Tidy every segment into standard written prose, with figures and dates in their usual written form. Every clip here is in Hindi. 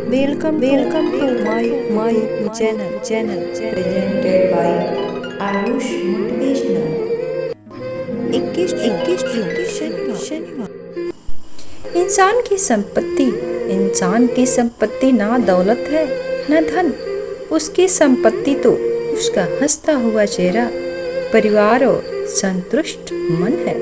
Welcome to my channel presented by Ayush motivational. 21 जून शनिवार। इंसान की संपत्ति ना दौलत है न धन। उसकी संपत्ति तो उसका हंसता हुआ चेहरा, परिवार और संतुष्ट मन है।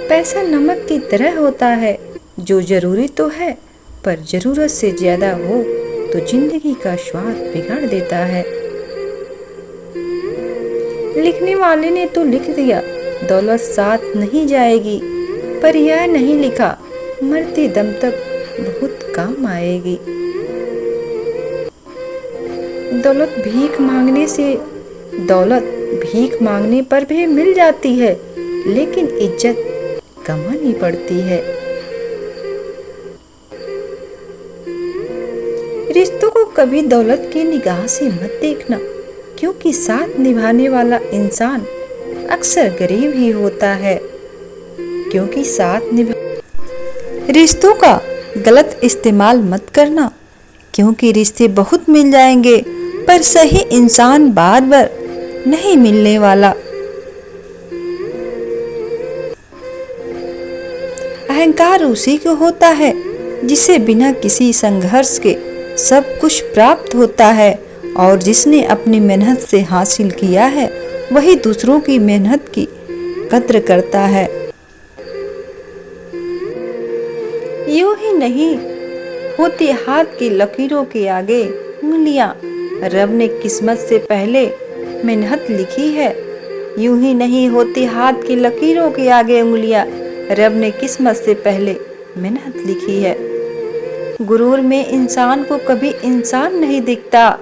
पैसा नमक की तरह होता है, जो जरूरी तो है पर जरूरत से ज्यादा हो तो जिंदगी का स्वाद बिगाड़ देता है। लिखने वाले ने तो लिख दिया, दौलत साथ नहीं जाएगी, पर यह नहीं लिखा, मरते दम तक बहुत काम आएगी। दौलत भीख मांगने पर भी मिल जाती है, लेकिन इज्जत कमानी पड़ती है। रिश्तों को कभी दौलत की निगाह से मत देखना, क्योंकि साथ निभाने वाला इंसान अक्सर गरीब ही होता है। रिश्तों का गलत इस्तेमाल मत करना, क्योंकि रिश्ते बहुत मिल जाएंगे पर सही इंसान बार बार नहीं मिलने वाला। अहंकार उसी को होता है जिसे बिना किसी संघर्ष के सब कुछ प्राप्त होता है, और जिसने अपनी मेहनत से हासिल किया है वही दूसरों की मेहनत की कद्र करता है। यूं ही नहीं होती हाथ की लकीरों के आगे उंगलियां, रब ने किस्मत से पहले मेहनत लिखी है। यूं ही नहीं होती हाथ की लकीरों के आगे उंगलियां, रब ने किस्मत से पहले मेहनत लिखी है। गुरूर में इंसान को कभी इंसान नहीं दिखता,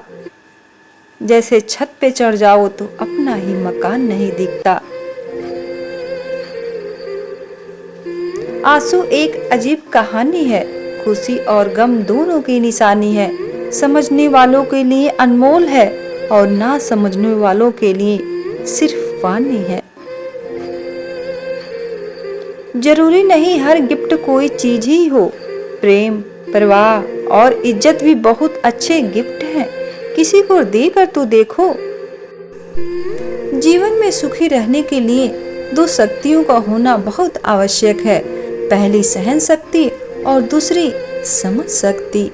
जैसे छत पे चढ़ जाओ तो अपना ही मकान नहीं दिखता। आंसू एक अजीब कहानी है, खुशी और गम दोनों की निशानी है। समझने वालों के लिए अनमोल है और ना समझने वालों के लिए सिर्फ फानी है। जरूरी नहीं हर गिफ्ट कोई चीज ही हो, प्रेम, परवाह और इज्जत भी बहुत अच्छे गिफ्ट हैं। किसी को देकर तो देखो। जीवन में सुखी रहने के लिए दो शक्तियों का होना बहुत आवश्यक है, पहली सहन शक्ति और दूसरी समझ शक्ति।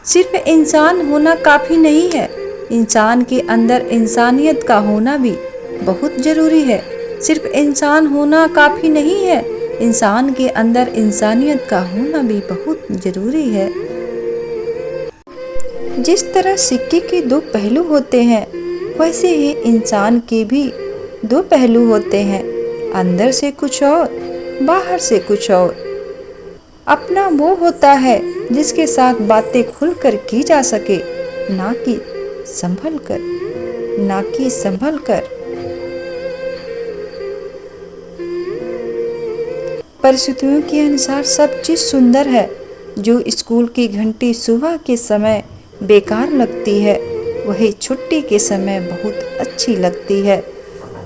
सिर्फ इंसान होना काफी नहीं है, इंसान के अंदर इंसानियत का होना भी बहुत जरूरी है। सिर्फ इंसान होना काफी नहीं है, इंसान के अंदर इंसानियत का होना भी बहुत जरूरी है। जिस तरह सिक्के के दो पहलू होते हैं, वैसे ही इंसान के भी दो पहलू होते हैं, अंदर से कुछ और बाहर से कुछ और। अपना वो होता है जिसके साथ बातें खुलकर की जा सके, ना कि संभल कर। परिस्थितियों के अनुसार सब चीज सुंदर है। जो स्कूल की घंटी सुबह के समय बेकार लगती है, वही छुट्टी के समय बहुत अच्छी लगती है।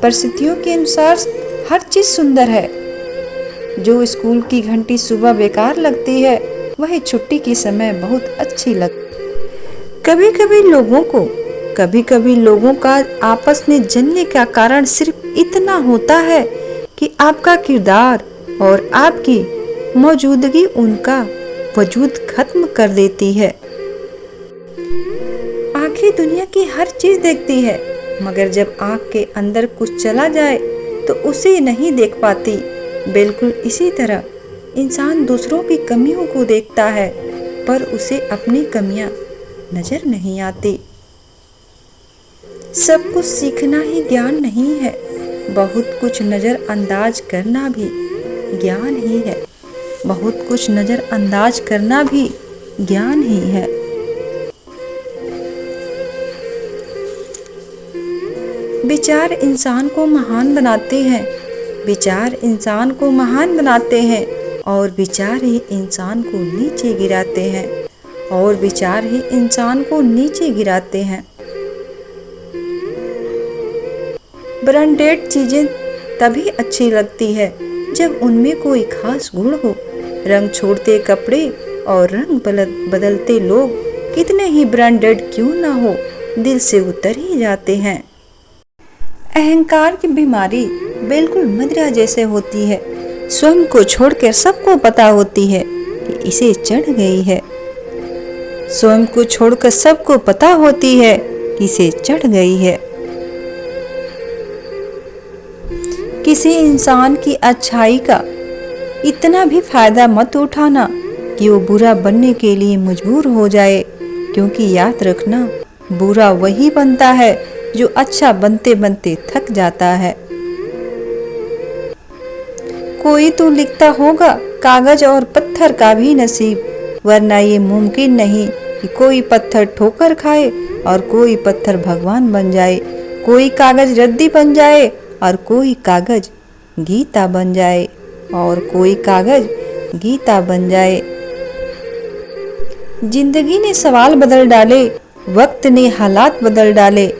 परिस्थितियों के अनुसार हर चीज सुंदर है। जो स्कूल की घंटी सुबह बेकार लगती है, वही छुट्टी के समय बहुत अच्छी लगती है। कभी-कभी लोगों का आपस में जलने का कारण सिर्फ इतना होता है कि आपका किरदार और आपकी मौजूदगी उनका वजूद खत्म कर देती है। आंखें दुनिया की हर चीज देखती है, मगर जब आंख के अंदर कुछ चला जाए तो उसे नहीं देख पाती। बिल्कुल इसी तरह इंसान दूसरों की कमियों को देखता है, पर उसे अपनी कमियां नजर नहीं आती। सब कुछ सीखना ही ज्ञान नहीं है, बहुत कुछ नजरअंदाज करना भी ज्ञान ही है। विचार इंसान को महान बनाते हैं, और विचार ही इंसान को नीचे गिराते हैं। ब्रांडेड चीजें तभी अच्छी लगती है जब उनमें कोई खास गुण हो। रंग छोड़ते कपड़े और रंग बदलते लोग कितने ही ब्रांडेड क्यों ना हो, दिल से उतर ही जाते हैं। अहंकार की बीमारी बिल्कुल मदिरा जैसे होती है। स्वयं को छोड़कर सबको पता होती है कि इसे चढ़ गई है। स्वयं को छोड़कर सबको पता होती है कि इसे चढ़ गई है। किसी इंसान की अच्छाई का इतना भी फायदा मत उठाना कि वो बुरा बनने के लिए मजबूर हो जाए, क्योंकि याद रखना, बुरा वही बनता है जो अच्छा बनते बनते थक जाता है। कोई तो लिखता होगा कागज और पत्थर का भी नसीब, वरना ये मुमकिन नहीं कि कोई पत्थर ठोकर खाए और कोई पत्थर भगवान बन जाए, कोई कागज रद्दी बन जाए और कोई कागज गीता बन जाए, और कोई कागज गीता बन जाए। जिंदगी ने सवाल बदल डाले, वक्त ने हालात बदल डाले।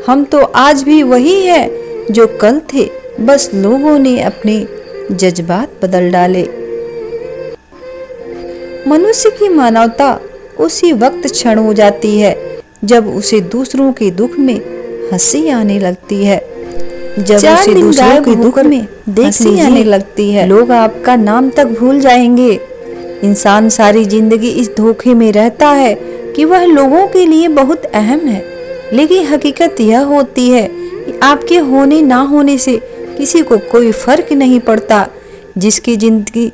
हम तो आज भी वही हैं जो कल थे, बस लोगों ने अपने जज्बात बदल डाले। मनुष्य की मानवता उसी वक्त क्षण हो जाती है जब उसे दूसरों के दुख में हंसी आने लगती है। जब उसे दूसरों के दुख में हंसी आने लगती है, लोग आपका नाम तक भूल जाएंगे। इंसान सारी जिंदगी इस धोखे में रहता है कि वह लोगों के लिए बहुत अहम है, लेकिन हकीकत यह होती है कि आपके होने ना होने से किसी को कोई फर्क नहीं पड़ता। जिसकी जिंदगी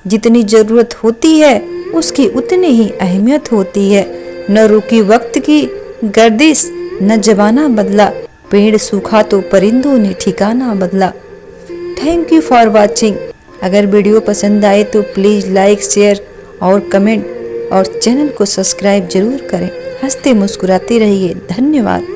जितनी जरूरत होती है उसकी उतनी ही अहमियत होती है। न रुकी वक्त की गर्दिश, न जमाना बदला, पेड़ सूखा तो परिंदों ने ठिकाना बदला। Thank you for watching. अगर वीडियो पसंद आए तो प्लीज़ लाइक, शेयर और कमेंट और चैनल को सब्सक्राइब जरूर करें। हंसते मुस्कुराते रहिए। धन्यवाद।